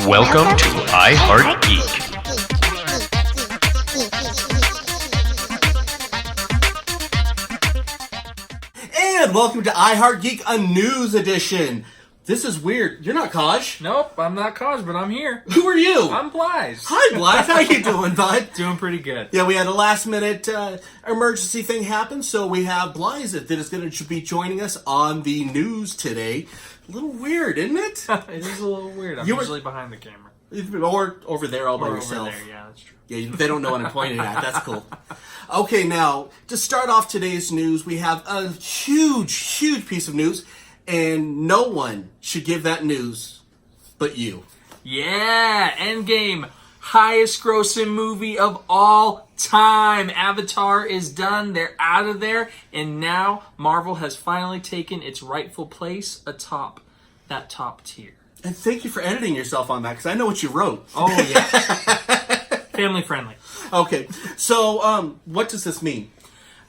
Welcome to iHeartGeek. And welcome to iHeartGeek, a news edition. This is weird. You're not Kaj. Nope, I'm not Kaj, but I'm here. Who are you? I'm Blythe. Hi, Blythe. How you doing, bud? Doing pretty good. Yeah, we had a last-minute emergency thing happen, so we have Blythe that is going to be joining us on the news today. A little weird, isn't it? It is a little weird. I'm usually behind the camera. Or over there all by yourself. Over there, yeah, that's true. Yeah, they don't know what I'm pointing at. That's cool. Okay, now, to start off today's news, we have a huge piece of news, and no one should give that news but you. Yeah, Endgame, highest grossing movie of all time. Avatar is done. They're out of there. And now Marvel has finally taken its rightful place atop that top tier. And thank you for editing yourself on that, because I know what you wrote. Oh, yeah. Family friendly. Okay, so what does this mean?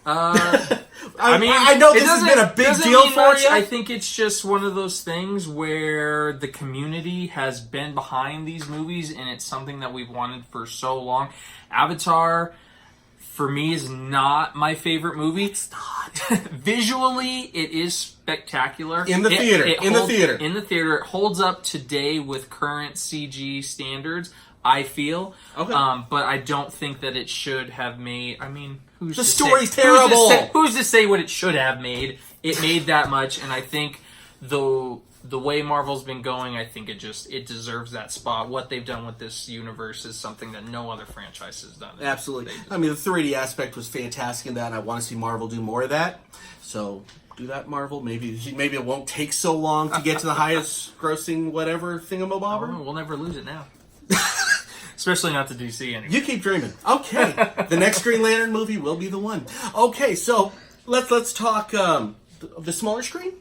I know this has been a big deal for you. I think it's just one of those things where the community has been behind these movies, and it's something that we've wanted for so long. Avatar, for me, is not my favorite movie. It's not. Visually, it is spectacular. In the theater. In the theater. It holds up today with current CG standards, I feel. Okay. But I don't think that it should have made... I mean, who's the to story's say, terrible. Who's to say what it should have made? It made that much, and I think the way Marvel's been going, I think it deserves that spot. What they've done with this universe is something that no other franchise has done. Absolutely. I mean, the 3D aspect was fantastic in that, and I want to see Marvel do more of that. So, do that, Marvel. Maybe it won't take so long to get to the highest grossing whatever thingamabobber. Oh, we'll never lose it now. Especially not to DC anymore. You keep dreaming. Okay. The next Green Lantern movie will be the one. Okay, so let's talk the smaller screen.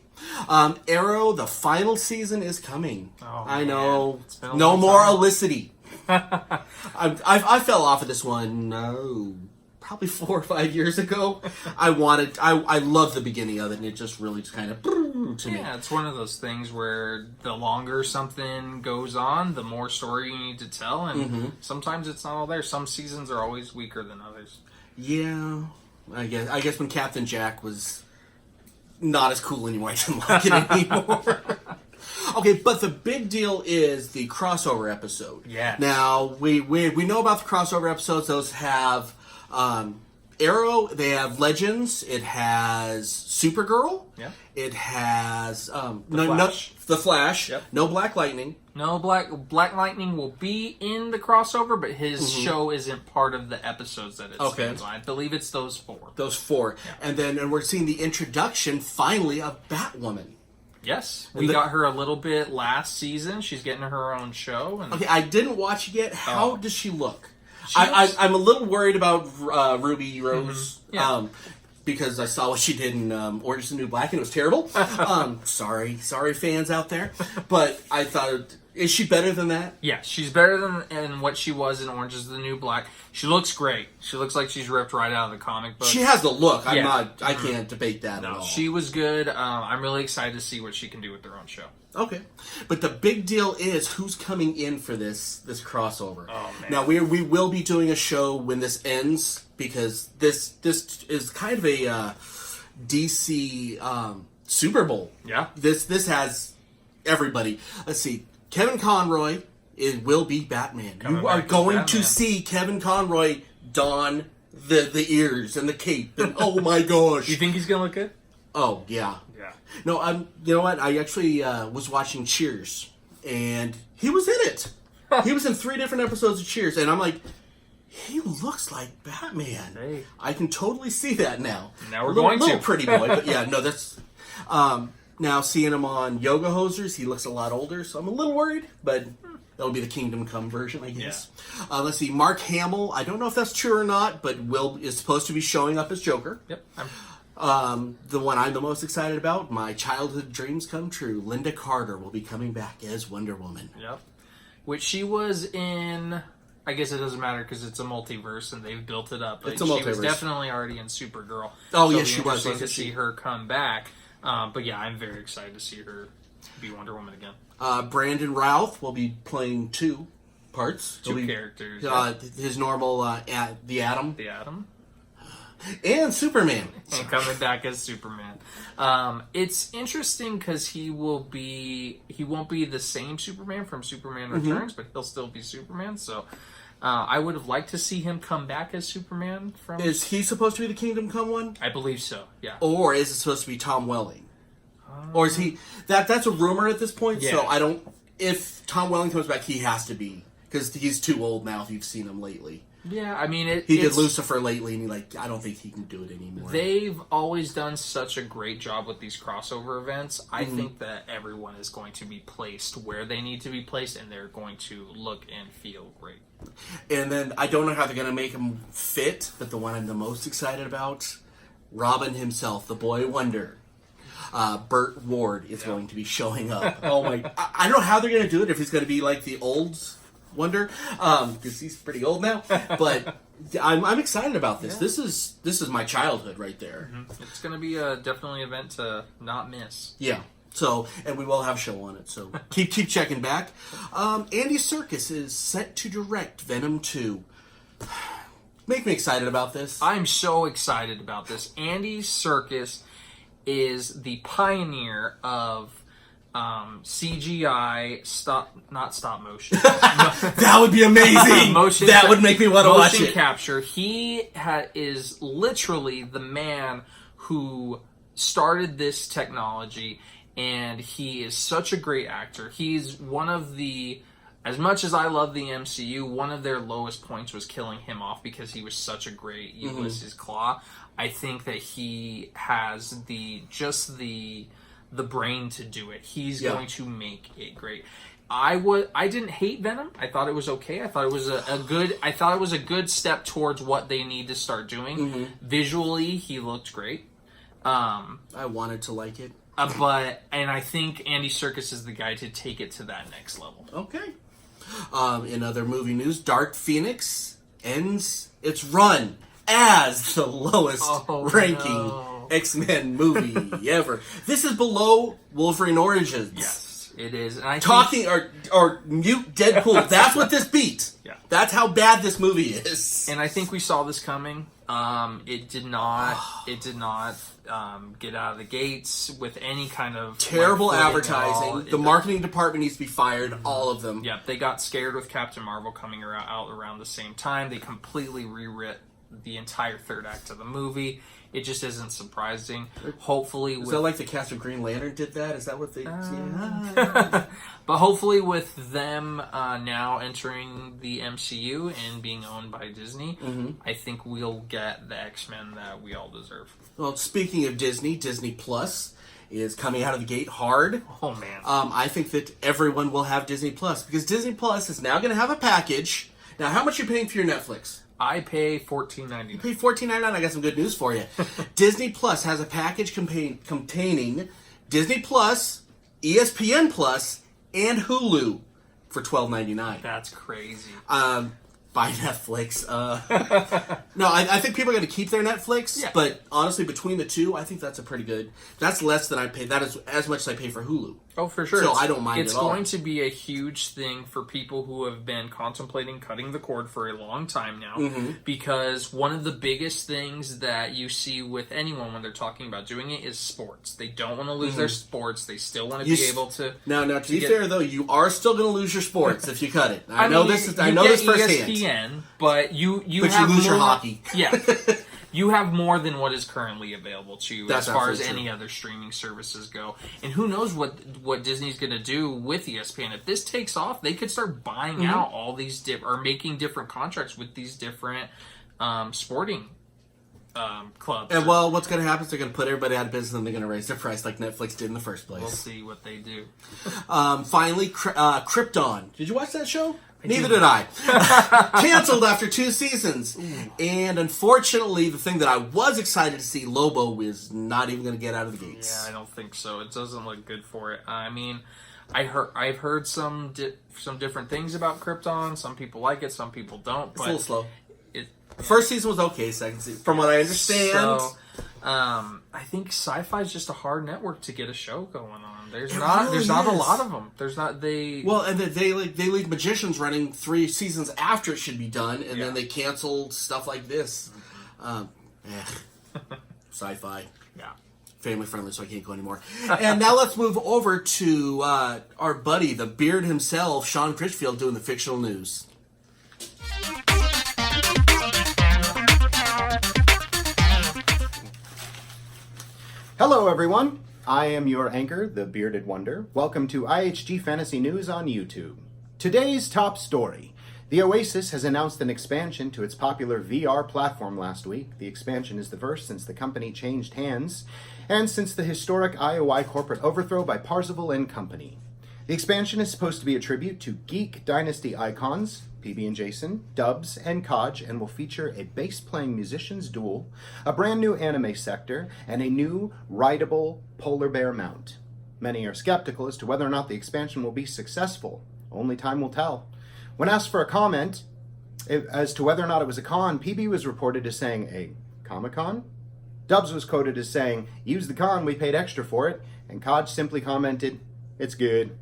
Arrow, the final season is coming. Oh, I know. Man. No more Olicity. I fell off of this one probably 4 or 5 years ago. I loved the beginning of it, and it just really kind of to me. Yeah, it's one of those things where the longer something goes on, the more story you need to tell, and sometimes it's not all there. Some seasons are always weaker than others. Yeah, I guess when Captain Jack was not as cool anymore, I didn't like it anymore. Okay, but the big deal is the crossover episode. Yeah. Now we know about the crossover episodes. Those have Arrow. They have Legends. It has Supergirl. Yeah. It has Flash. The Flash. Yep. No Black Lightning. No, Black Lightning will be in the crossover, but his show isn't part of the episodes that it stands on. I believe it's those four. Those four. Yeah. And we're seeing the introduction, finally, of Batwoman. Yes. We got her a little bit last season. She's getting her own show. Okay, I didn't watch it yet. How does she look? I'm a little worried about Ruby Rose. Yeah. Because I saw what she did in Orange is the New Black, and it was terrible. Sorry fans out there. But I thought, is she better than that? Yeah, she's better than what she was in Orange is the New Black. She looks great. She looks like she's ripped right out of the comic book. She has the look. I can't debate that at all. She was good. I'm really excited to see what she can do with her own show. Okay. But the big deal is who's coming in for this crossover. Oh, man. Now, we will be doing a show when this ends, because this is kind of a DC Super Bowl. Yeah. This has everybody. Let's see. Kevin Conroy will be Batman. You are going to see Kevin Conroy don the ears and the cape. And oh my gosh. You think he's going to look good? Oh, yeah. Yeah. No, you know what? I actually was watching Cheers, and he was in it. He was in 3 different episodes of Cheers, and I'm like, he looks like Batman. Hey. I can totally see that now. Now we're going to. Little pretty boy, but yeah, no, that's... now, seeing him on Yoga Hosers, he looks a lot older, so I'm a little worried, but that'll be the Kingdom Come version, I guess. Yeah. Let's see, Mark Hamill, I don't know if that's true or not, but is supposed to be showing up as Joker. Yep. The one I'm the most excited about, my childhood dreams come true. Linda Carter will be coming back as Wonder Woman. Yep. Which she was in... I guess it doesn't matter because it's a multiverse and they've built it up. But it's a multiverse. She was definitely already in Supergirl. Oh, so yes, she was. Interesting to see her come back. But yeah, I'm very excited to see her be Wonder Woman again. Brandon Routh will be playing two parts. Two characters. His normal, the Atom. The Atom. And Superman. And coming back as Superman. It's interesting because he won't be the same Superman from Superman Returns, but he'll still be Superman. So I would have liked to see him come back as Superman. Is he supposed to be the Kingdom Come one? I believe so. Yeah. Or is it supposed to be Tom Welling? Or is he? That's a rumor at this point. Yeah. So I don't. If Tom Welling comes back, he has to be, because he's too old now. If you've seen him lately. Yeah, I mean, he did Lucifer lately, and I don't think he can do it anymore. They've always done such a great job with these crossover events. I think that everyone is going to be placed where they need to be placed, and they're going to look and feel great. And then I don't know how they're going to make him fit, but the one I'm the most excited about, Robin himself, the Boy Wonder. Burt Ward is going to be showing up. Oh my! I don't know how they're going to do it. If he's going to be like the old Wonder, because he's pretty old now. But I'm excited about this. Yeah. This is my childhood right there. Mm-hmm. It's going to be definitely an event to not miss. Yeah. So, and we will have a show on it. So keep checking back. Andy Serkis is set to direct Venom 2. Make me excited about this. I'm so excited about this. Andy Serkis is the pioneer of CGI not stop motion. That would be amazing. That would make me want to watch it. Motion capture. He is literally the man who started this technology, and he is such a great actor. He's one of the, as much as I love the MCU, one of their lowest points was killing him off because he was such a great Ulysses Claw. I think that he has the brain to do it. He's going to make it great. I didn't hate Venom. I thought it was okay. I thought it was a good step towards what they need to start doing. Visually, he looked great. I wanted to like it. And I think Andy Serkis is the guy to take it to that next level. Okay. In other movie news, Dark Phoenix ends its run as the lowest ranking X-Men movie ever. This is below Wolverine Origins. Yes, it is. And I or mute Deadpool. That's what this beat. Yeah. That's how bad this movie is. And I think we saw this coming. It did not get out of the gates with any kind of terrible advertising. The marketing department needs to be fired. All of them. Yeah, they got scared with Captain Marvel coming out around the same time. They completely rewrit the entire third act of the movie. It just isn't surprising. Hopefully, is that like the cast of Green Lantern did that? Is that what they? But hopefully, with them now entering the MCU and being owned by Disney, I think we'll get the X-Men that we all deserve. Well, speaking of Disney, Disney Plus is coming out of the gate hard. Oh man! I think that everyone will have Disney Plus because Disney Plus is now going to have a package. Now, how much are you paying for your Netflix? I pay $14.99. You pay $14.99. I got some good news for you. Disney Plus has a package containing Disney Plus, ESPN Plus, and Hulu for $12.99. That's crazy. By Netflix. No, I think people are going to keep their Netflix, but honestly, between the two, I think that's a pretty good. That's less than I pay. That is as much as I pay for Hulu. Oh, for sure. So I don't mind It's at all. going to be a huge thing for people who have been contemplating cutting the cord for a long time now, because one of the biggest things that you see with anyone when they're talking about doing it is sports. They don't want to lose their sports. They still want to be able to. Now, to be fair though, you are still going to lose your sports if you cut it. I know this firsthand. ESPN, but you lose your hockey. Yeah. You have more than what is currently available to you as far as any true. other streaming services go. And who knows what Disney's going to do with ESPN. If this takes off, they could start buying out all these or making different contracts with these different sporting clubs. And well, what's going to happen is they're going to put everybody out of business and they're going to raise their price like Netflix did in the first place. We'll see what they do. Finally, Krypton. Did you watch that show? Neither did I. Canceled after 2 seasons. And unfortunately, the thing that I was excited to see, Lobo, is not even going to get out of the gates. Yeah, I don't think so. It doesn't look good for it. I mean, I've heard some different things about Krypton. Some people like it, some people don't. It's a little slow. The first season was okay. Second season, from what I understand, I think Sci-Fi is just a hard network to get a show going on. There's It not really a is. lot of them. There's not they. Well, and they leave Magicians running 3 seasons after it should be done, and then they canceled stuff like this. Sci-Fi. Yeah. Family friendly, so I can't go anymore. And now let's move over to our buddy, the beard himself, Sean Critchfield, doing the fictional news. Hello, everyone. I am your anchor, the Bearded Wonder. Welcome to IHG Fantasy News on YouTube. Today's top story. The Oasis has announced an expansion to its popular VR platform last week. The expansion is the first since the company changed hands and since the historic IOI corporate overthrow by Parzival and Company. The expansion is supposed to be a tribute to Geek Dynasty icons, PB&Jason, Dubs, and Kodge, and will feature a bass-playing musician's duel, a brand new anime sector, and a new rideable polar bear mount. Many are skeptical as to whether or not the expansion will be successful. Only time will tell. When asked for a comment as to whether or not it was a con, PB was reported as saying a Comicon. Dubs was quoted as saying, "Use the con, we paid extra for it," and Kodge simply commented, "It's good."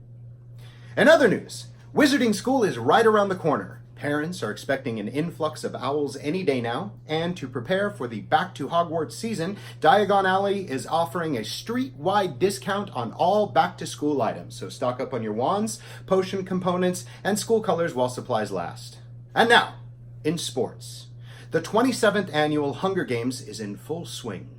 In other news, Wizarding School is right around the corner. Parents are expecting an influx of owls any day now, and to prepare for the Back to Hogwarts season, Diagon Alley is offering a street-wide discount on all back-to-school items, so stock up on your wands, potion components, and school colors while supplies last. And now, in sports. The 27th annual Hunger Games is in full swing.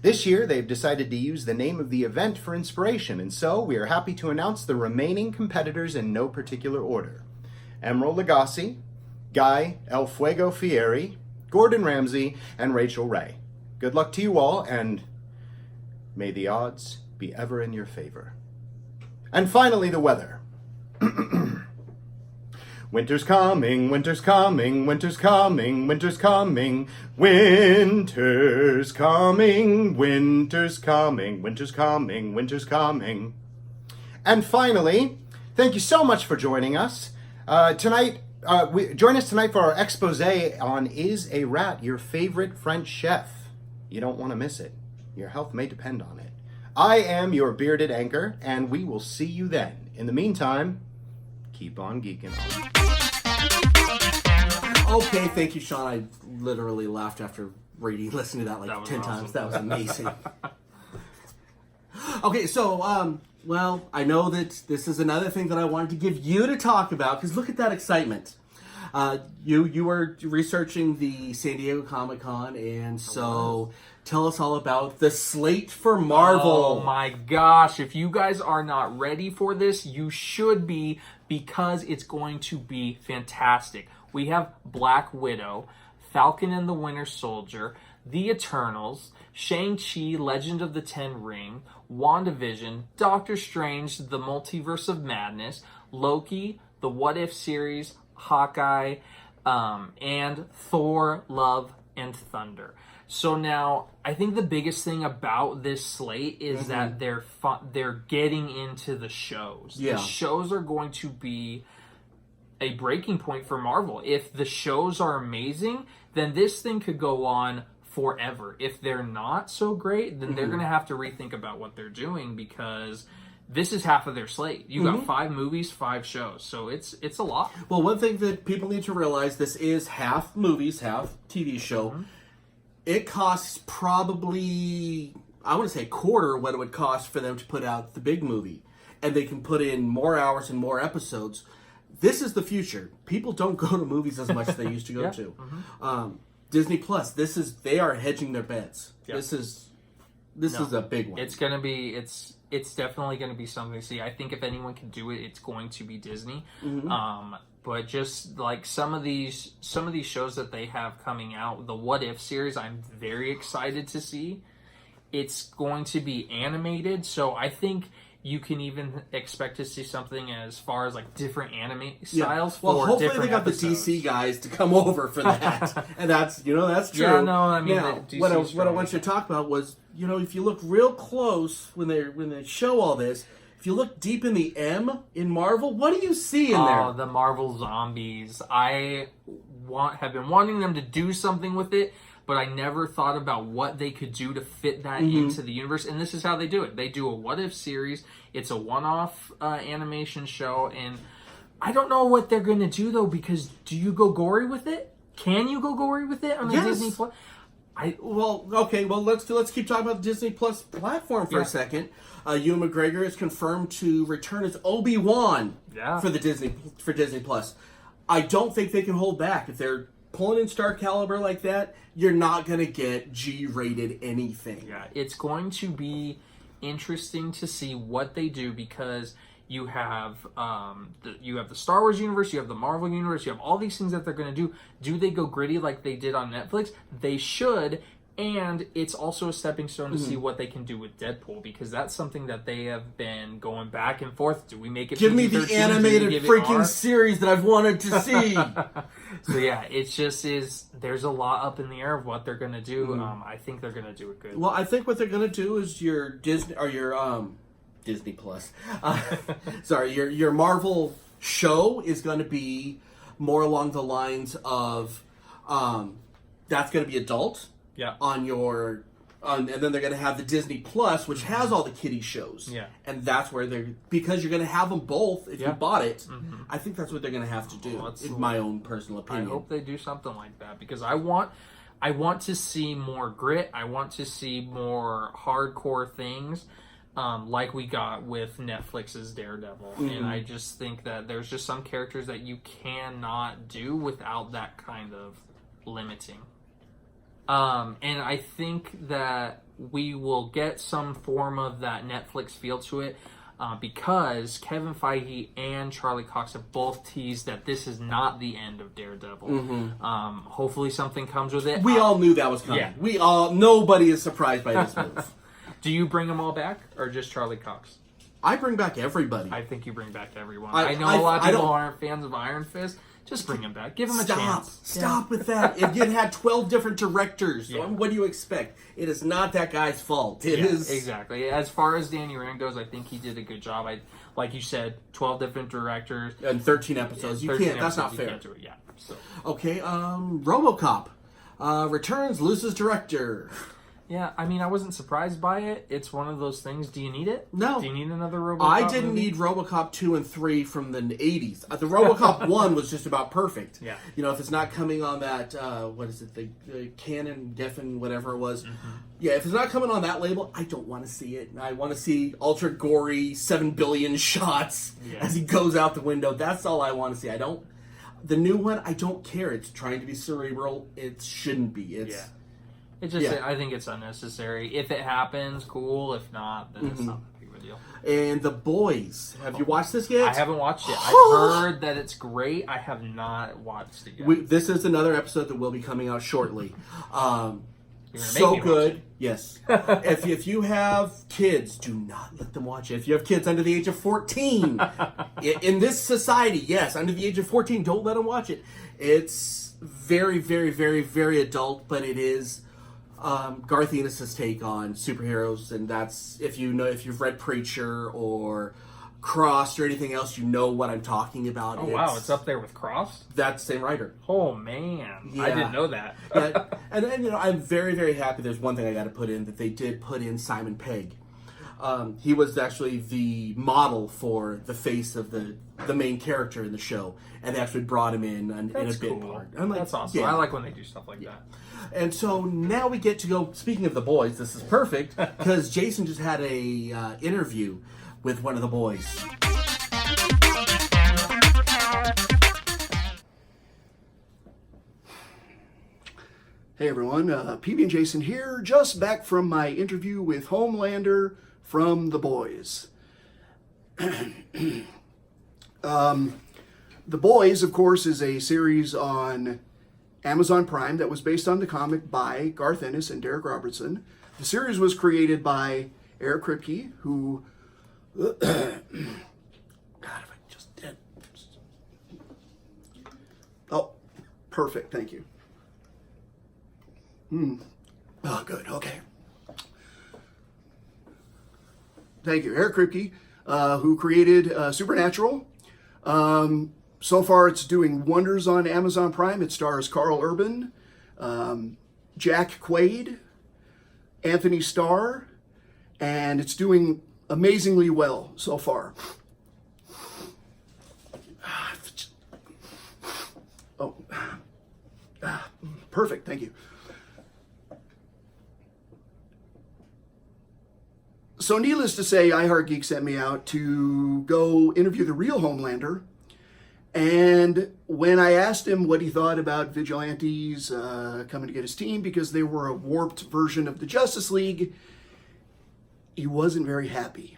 This year, they've decided to use the name of the event for inspiration, and so we are happy to announce the remaining competitors in no particular order. Emerald Lagasse, Guy El Fuego Fieri, Gordon Ramsay, and Rachel Ray. Good luck to you all, and may the odds be ever in your favor. And finally, the weather. Winter's coming, winter's coming, winter's coming, winter's coming, winter's coming, winter's coming, winter's coming, winter's coming. And finally, thank you so much for joining us. Join us tonight for our expose on Is a Rat Your Favorite French Chef? You don't want to miss it. Your health may depend on it. I am your bearded anchor, and we will see you then. In the meantime, keep on geeking on. Okay, thank you, Sean. I literally laughed after listening to that like 10 awesome. times. That was amazing. Okay, so, well, I know that this is another thing that I wanted to give you to talk about, because look at that excitement. You were researching the San Diego Comic-Con, and so tell us all about the slate for Marvel. Oh my gosh, if you guys are not ready for this, you should be, because it's going to be fantastic. We have Black Widow, Falcon and the Winter Soldier, The Eternals, Shang-Chi, Legend of the Ten Ring, WandaVision, Doctor Strange, The Multiverse of Madness, Loki, the What If series, Hawkeye, and Thor, Love, and Thunder. So now, I think the biggest thing about this slate is that they're getting into the shows. Yeah. The shows are going to be a breaking point for Marvel. If the shows are amazing, then this thing could go on forever. If they're not so great, then they're going to have to rethink about what they're doing, because this is half of their slate. You got 5 movies, 5 shows, so it's a lot. Well, one thing that people need to realize, this is half movies, half TV show. It costs probably, I want to say, a quarter what it would cost for them to put out the big movie. And they can put in more hours and more episodes. This is the future. People don't go to movies as much as they used to go to. Disney Plus, they are hedging their bets. Yeah. This is a big one. It's gonna be it's definitely gonna be something to see. I think if anyone can do it, it's going to be Disney. But just like some of these shows that they have coming out, the What If series, I'm very excited to see. It's going to be animated, so I think you can even expect to see something as far as like different anime styles for well, hopefully different they got episodes. the DC guys to come over for that, and that's true. Yeah, no, I mean, now, the what DC's I want you to talk about was, if you look real close when they show all this, if you look deep in the M in Marvel, what do you see in there? Oh, the Marvel Zombies. I have been wanting them to do something with it, but I never thought about what they could do to fit that into the universe. And this is how they do it. They do a what if series. It's a one-off animation show, and I don't know what they're going to do though, because do you go gory with it? Can you go gory with it on the Disney Plus? Let's keep talking about the Disney Plus platform for a second. Ewan McGregor is confirmed to return as Obi-Wan for Disney Plus. I don't think they can hold back. If they're pulling in Star Caliber like that, you're not going to get G-rated anything. Yeah, it's going to be interesting to see what they do, because you have the Star Wars universe, you have the Marvel universe, you have all these things that they're going to do. Do they go gritty like they did on Netflix? They should, and it's also a stepping stone to see what they can do with Deadpool, because that's something that they have been going back and forth. Do we make it Give me the animated freaking series that I've wanted to see. So yeah, it's just there's a lot up in the air of what they're going to do. I think they're going to do it good. Well, I think what they're going to do is your Disney Plus. Your Marvel show is going to be more along the lines of that's going to be adult. Yeah. And then they're going to have the Disney Plus, which has all the kiddie shows. Yeah. And that's where because you're going to have them both if you bought it. I think that's what they're going to have to do, in my own personal opinion. I hope they do something like that, because I want to see more grit. I want to see more hardcore things. Like we got with Netflix's Daredevil. And I just think that there's just some characters that you cannot do without that kind of limiting. And I think that we will get some form of that Netflix feel to it, because Kevin Feige and Charlie Cox have both teased that this is not the end of Daredevil. Hopefully something comes with it. We all knew that was coming. Yeah. Nobody is surprised by this move. Do you bring them all back, or just Charlie Cox? I bring back everybody. I think you bring back everyone. I know a lot of people aren't fans of Iron Fist. Just bring him back. Give him a chance. Stop with that. If you had 12 different directors, what do you expect? It is not that guy's fault. It is exactly. As far as Danny Rand goes, I think he did a good job. Like you said, 12 different directors and 13 episodes. You can't. That's not fair. Can't do it. Yeah. So. Okay. RoboCop returns, loses director. Yeah, I mean, I wasn't surprised by it. It's one of those things. Do you need it? No. Do you need another RoboCop I didn't movie? need RoboCop 2 and 3 from the 80s. The RoboCop 1 was just about perfect. Yeah. You know, if it's not coming on that, what is it, the Canon, Geffen, whatever it was. Yeah, if it's not coming on that label, I don't want to see it. I want to see ultra gory 7 billion shots as he goes out the window. That's all I want to see. The new one, I don't care. It's trying to be cerebral. It shouldn't be. I think it's unnecessary. If it happens, cool. If not, then it's not that big of a deal. And The Boys. Have you watched this yet? I haven't watched it. I've heard that it's great. I have not watched it yet. This is another episode that will be coming out shortly. So good. Yes. If you have kids, do not let them watch it. If you have kids under the age of 14, in this society, yes, under the age of 14, don't let them watch it. It's very, very, very, very adult, but it is Garth Ennis' take on superheroes, and that's if you've read Preacher or Crossed or anything else, you know what I'm talking about. Oh wow, it's up there with Crossed? That same writer. Oh man, I didn't know that. And I'm very, very happy. There's one thing I got to put in, that they did put in Simon Pegg. He was actually the model for the face of the main character in the show, and they actually brought him in a bit part. I'm like, that's awesome. I like when they do stuff like that. And so now we get to go. Speaking of The Boys, this is perfect because Jason just had a interview with one of the boys. Hey everyone, PB&Jason here, just back from my interview with Homelander from The Boys. The Boys, of course, is a series on Amazon Prime that was based on the comic by Garth Ennis and Derek Robertson. The series was created by Eric Kripke, who... God, if I just did... Oh, perfect, thank you. Oh, good, okay. Thank you. Eric Kripke, who created Supernatural. So far, it's doing wonders on Amazon Prime. It stars Carl Urban, Jack Quaid, Anthony Starr, and it's doing amazingly well so far. Oh, perfect, thank you. So needless to say, iHeartGeek sent me out to go interview the real Homelander. And when I asked him what he thought about vigilantes coming to get his team because they were a warped version of the Justice League, he wasn't very happy.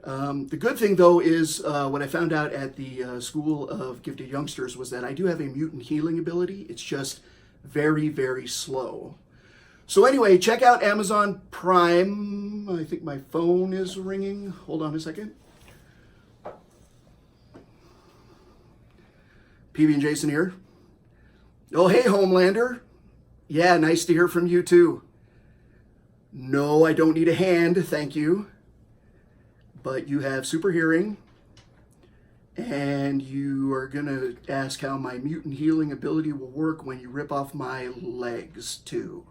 The good thing, though, is what I found out at the School of Gifted Youngsters was that I do have a mutant healing ability. It's just very, very slow. So anyway, check out Amazon Prime. I think my phone is ringing. Hold on a second. PB&Jason here. Oh, hey, Homelander. Yeah, nice to hear from you, too. No, I don't need a hand, thank you. But you have super hearing. And you are going to ask how my mutant healing ability will work when you rip off my legs, too.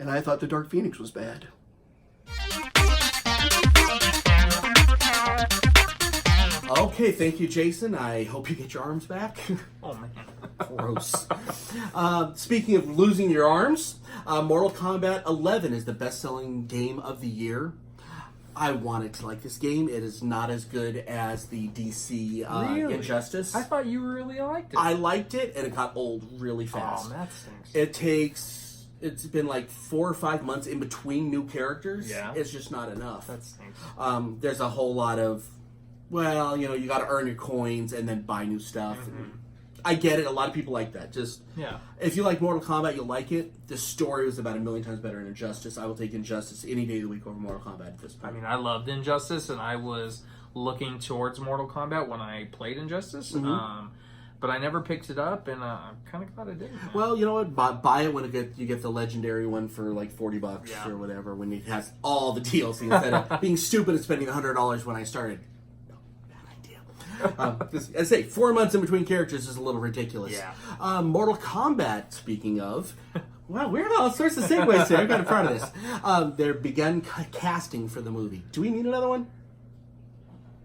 And I thought the Dark Phoenix was bad. Okay, thank you, Jason. I hope you get your arms back. Oh, man. Gross. Speaking of losing your arms, Mortal Kombat 11 is the best-selling game of the year. I wanted to like this game. It is not as good as the DC Really? Injustice. I thought you really liked it. I liked it, and it got old really fast. Oh, that stinks. It's been like 4 or 5 months in between new characters. Yeah. It's just not enough. That stinks. There's a whole lot of, well, you got to earn your coins and then buy new stuff. Mm-hmm. I get it. A lot of people like that. Just if you like Mortal Kombat, you'll like it. The story was about 1,000,000 times better in Injustice. I will take Injustice any day of the week over Mortal Kombat at this point. I mean, I loved Injustice, and I was looking towards Mortal Kombat when I played Injustice. But I never picked it up, and I'm kind of glad I did. Well, you know what? Buy it when you get the legendary one for like $40 or whatever. When it has all the DLC instead of being stupid and spending $100 when I started. No, bad idea. I say 4 months in between characters is a little ridiculous. Yeah. Mortal Kombat. Speaking of. Wow, we're in all sorts of segues here. I've got in front of this. They're begun casting for the movie. Do we need another one?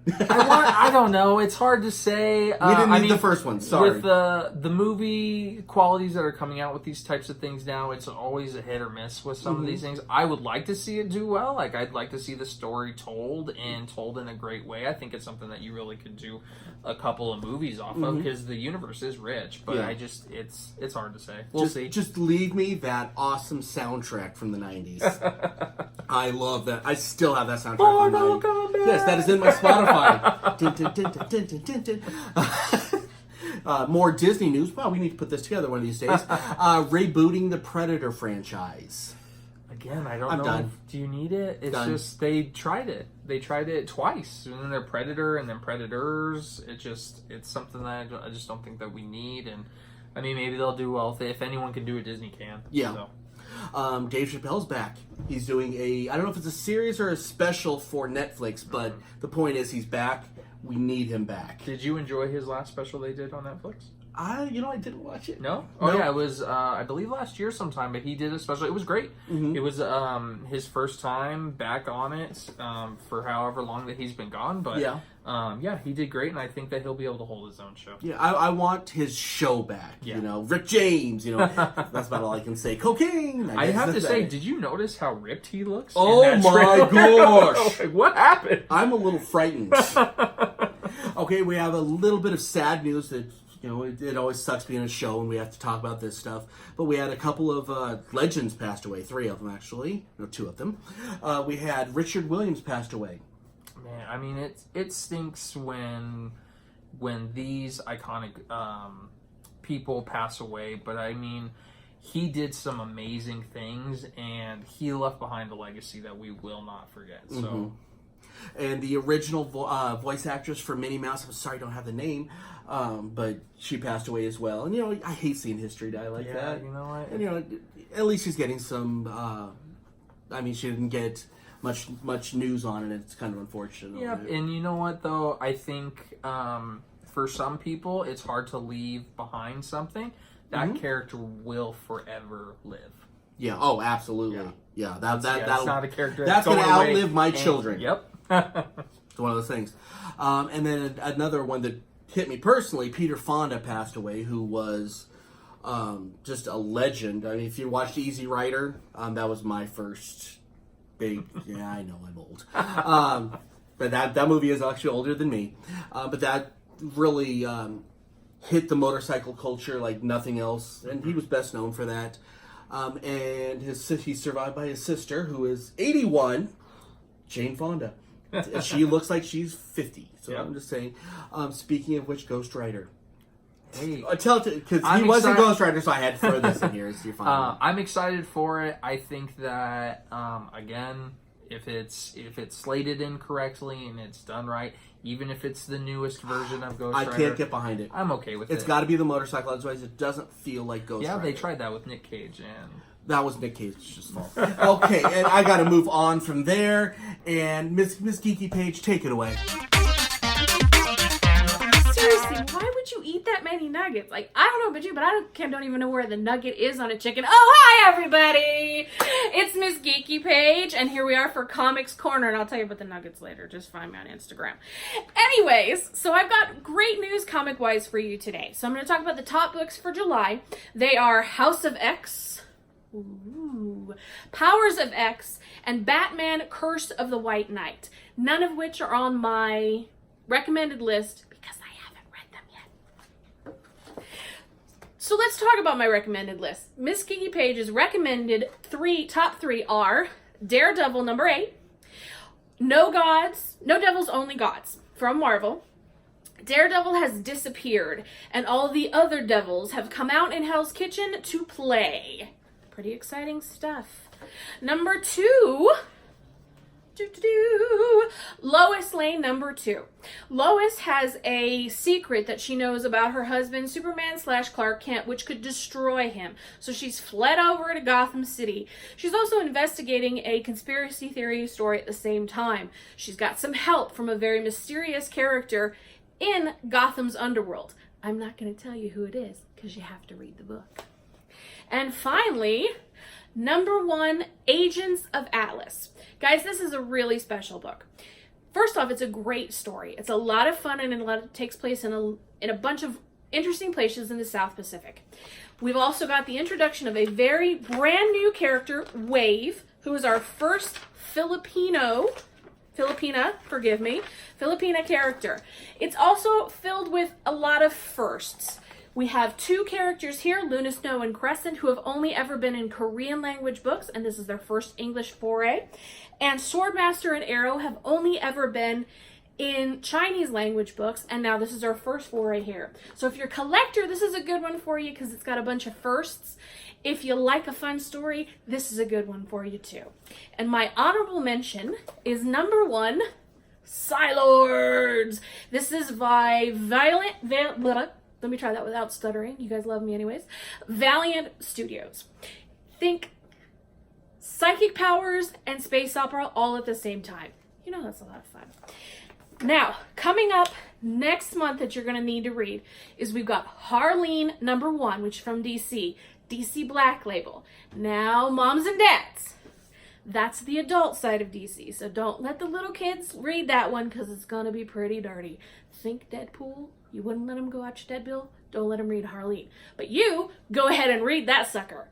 I don't know. It's hard to say. We didn't need the first one. Sorry. With the movie qualities that are coming out with these types of things now, it's always a hit or miss with some of these things. I would like to see it do well. Like, I'd like to see the story told in a great way. I think it's something that you really could do a couple of movies off of because the universe is rich. But it's hard to say. We'll see. Just leave me that awesome soundtrack from the 90s. I love that. I still have that soundtrack from the 90s. Yes, that is in my Spotify. More Disney news. Well, we need to put this together one of these days. Rebooting the Predator franchise. Again, I don't I'm know. done. Do you need it? It's Done. just they tried it. They tried it twice, and then they're Predator and then Predators. It's something that I just don't think that we need. And I mean, maybe they'll do well if anyone can do it. Disney can. Yeah. So. Dave Chappelle's back. He's doing I don't know if it's a series or a special for Netflix, but the point is he's back. We need him back. Did you enjoy his last special they did on Netflix? I didn't watch it. No? Oh, yeah, it was, I believe last year sometime, but he did a special. It was great. It was his first time back on it for however long that he's been gone, but he did great, and I think that he'll be able to hold his own show. Yeah, I want his show back. Yeah. Rick James, that's about all I can say. Cocaine! I have to say, did you notice how ripped he looks? Oh my gosh! Like, what happened? I'm a little frightened. Okay, we have a little bit of sad news that, it always sucks being a show and we have to talk about this stuff. But we had a couple of legends passed away. 3 of them, actually. No, 2 of them. We had Richard Williams passed away. Man, I mean, it stinks when these iconic people pass away. But, I mean, he did some amazing things, and he left behind a legacy that we will not forget. So... And the original voice actress for Minnie Mouse, I'm sorry I don't have the name, but she passed away as well. And, I hate seeing history die like that. You know what? And, at least she's getting some, she didn't get much news on it. It's kind of unfortunate. Yep, and you know what though? I think for some people, it's hard to leave behind something. That character will forever live. Yeah. Oh, absolutely. Yeah. That's not a character that's going to outlive my and, children. Yep. It's one of those things. And then another one that hit me personally, Peter Fonda passed away, who was just a legend. I mean, if you watched Easy Rider, that was my first big. Yeah, I know I'm old. But that movie is actually older than me. But that really hit the motorcycle culture like nothing else, and he was best known for that. And he's survived by his sister, who is 81, Jane Fonda. She looks like she's 50. So yep. I'm just saying. Speaking of which, Ghost Rider. Hey, because he was a Ghost Rider, so I had to throw this in here. So you're fine. I'm excited for it. I think that again, if it's slated incorrectly and it's done right, even if it's the newest version of Ghost Rider, I can't get behind it. I'm okay with it. It's got to be the motorcycle, otherwise it doesn't feel like Ghost Rider. Yeah, they tried that with Nick Cage and. That was Nick Cage's fault. Okay, and I got to move on from there. And Miss Geeky Page, take it away. Seriously, why would you eat that many nuggets? Like, I don't know about you, but I don't even know where the nugget is on a chicken. Oh, hi, everybody! It's Miss Geeky Page, and here we are for Comics Corner, and I'll tell you about the nuggets later. Just find me on Instagram. Anyways, so I've got great news comic-wise for you today. So I'm going to talk about the top books for July. They are House of X, Powers of X, and Batman Curse of the White Knight. None of which are on my recommended list because I haven't read them yet. So let's talk about my recommended list. Miss Geeky Page's recommended top three are Daredevil number 8, No Devils, Only Gods from Marvel. Daredevil has disappeared, and all the other devils have come out in Hell's Kitchen to play. Pretty exciting stuff. Number 2, Lois Lane number 2. Lois has a secret that she knows about her husband, Superman/Clark Kent, which could destroy him. So she's fled over to Gotham City. She's also investigating a conspiracy theory story at the same time. She's got some help from a very mysterious character in Gotham's underworld. I'm not going to tell you who it is because you have to read the book. And finally, number 1, Agents of Atlas. Guys, this is a really special book. First off, it's a great story. It's a lot of fun and it takes place in a bunch of interesting places in the South Pacific. We've also got the introduction of a very brand new character, Wave, who is our first Filipina character. It's also filled with a lot of firsts. We have 2 characters here, Luna Snow and Crescent, who have only ever been in Korean language books, and this is their first English foray. And Swordmaster and Arrow have only ever been in Chinese language books, and now this is our first foray here. So if you're a collector, this is a good one for you because it's got a bunch of firsts. If you like a fun story, this is a good one for you too. And my honorable mention is number 1, Psylords. This is by let me try that without stuttering. You guys love me anyways. Valiant Studios. Think psychic powers and space opera all at the same time. You know that's a lot of fun. Now, coming up next month that you're going to need to read is we've got Harleen number 1, which is from DC Black Label. Now, moms and dads, that's the adult side of DC, so don't let the little kids read that one because it's going to be pretty dirty. Think Deadpool? You wouldn't let them go watch Deadpool? Don't let them read Harleen. But you, go ahead and read that sucker.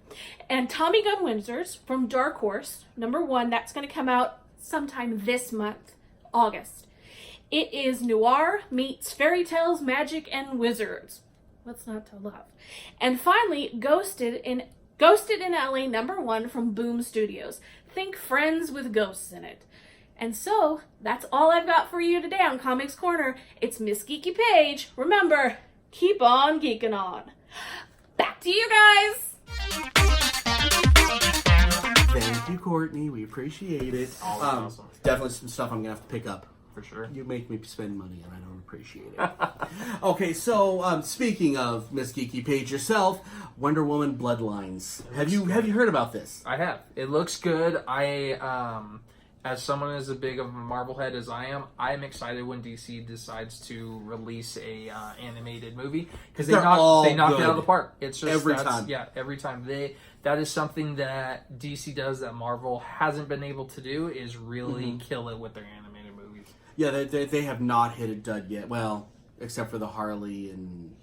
And Tommy Gun Wizards from Dark Horse, number 1, that's going to come out sometime this month, August. It is noir meets fairy tales, magic, and wizards. What's not to love? And finally, Ghosted in LA number 1 from Boom Studios. Think Friends with ghosts in it. And so, that's all I've got for you today on Comics Corner. It's Miss Geeky Page. Remember, keep on geeking on. Back to you guys. Thank you, Courtney. We appreciate it. Awesome. Definitely some stuff I'm going to have to pick up. For sure. You make me spend money, and I don't appreciate it. Okay, so speaking of Miss Geeky Page yourself, Wonder Woman Bloodlines. Have you heard about this? I have. It looks good. as someone as big of a Marvel head as I am excited when DC decides to release a animated movie because they knock it out of the park. It's just every time. Yeah, every time that is something that DC does that Marvel hasn't been able to do is really kill it with their animated movies. Yeah, they have not hit a dud yet. Well, except for the Harley and.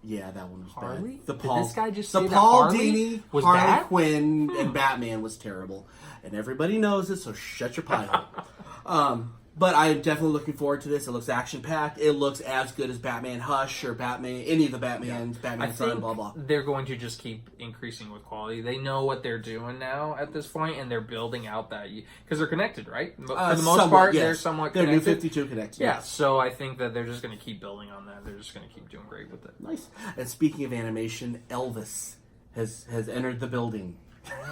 Yeah, that one was Harley? bad. The Did Paul, this guy just the say that Paul Harley Dini, was Harley bad? Quinn, and Batman was terrible, and everybody knows it. So shut your pie hole. But I'm definitely looking forward to this. It looks action packed. It looks as good as Batman Hush or Batman, any of the Batmans, Batman Son, blah blah. They're going to just keep increasing with quality. They know what they're doing now at this point, and they're building out that because they're connected, right? For the most part, yes. they're somewhat They're connected. New 52 connected. Yeah, Yes. so I think that they're just going to keep building on that. They're just going to keep doing great with it. Nice. And speaking of animation, Elvis has entered the building.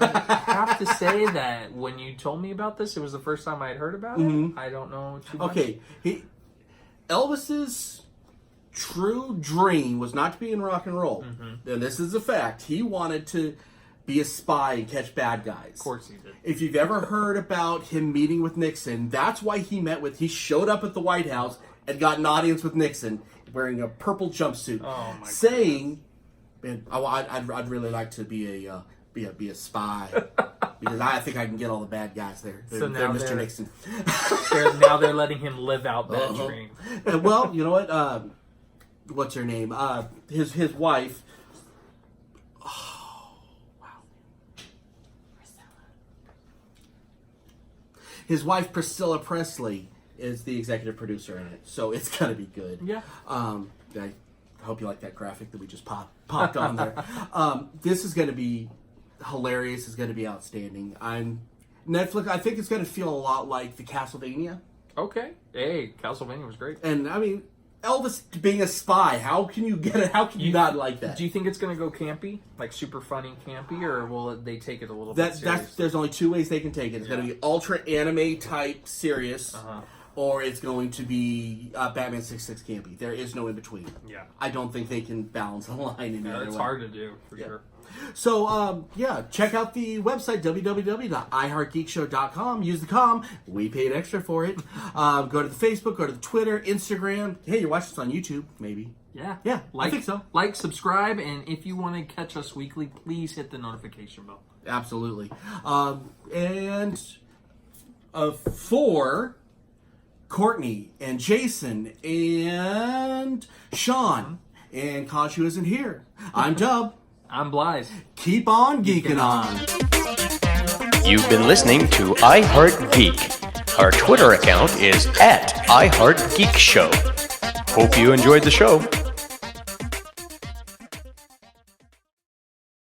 I have to say that when you told me about this, it was the first time I had heard about it. I don't know too much. Okay, Elvis's true dream was not to be in rock and roll. And this is a fact. He wanted to be a spy and catch bad guys. Of course he did. If you've ever heard about him meeting with Nixon, that's why he showed up at the White House and got an audience with Nixon wearing a purple jumpsuit, Oh my saying, "Man, I'd really like to be a spy because I think I can get all the bad guys there. They're Mr. Nixon." Now they're letting him live out that dream. And, well, you know what? What's her name? His wife. Oh, wow. His wife, Priscilla Presley, is the executive producer in it, so it's gonna be good. Yeah. I hope you like that graphic that we just popped on there. This is gonna be hilarious. It's gonna be outstanding. Netflix. I think it's gonna feel a lot like the Castlevania. Okay. Hey, Castlevania was great. And I mean, Elvis being a spy. How can you get it? How can you not like that? Do you think it's going to go campy, like super funny campy, or will they take it a little bit serious? There's only two ways they can take it. It's going to be ultra anime type serious, or it's going to be Batman 66 campy. There is no in between. Yeah. I don't think they can balance a line in It's hard to do, for sure. So, check out the website, www.iheartgeekshow.com. Use the com. We paid extra for it. Go to the Facebook, go to the Twitter, Instagram. Hey, you're watching this on YouTube, maybe. Yeah. Yeah, I think so. Like, subscribe, and if you want to catch us weekly, please hit the notification bell. Absolutely. For Courtney and Jason and Sean, and Kashu isn't here. I'm Dub. I'm Blythe. Keep on geeking on. You've been listening to iHeartGeek. Our Twitter account is @iHeartGeekShow. Hope you enjoyed the show.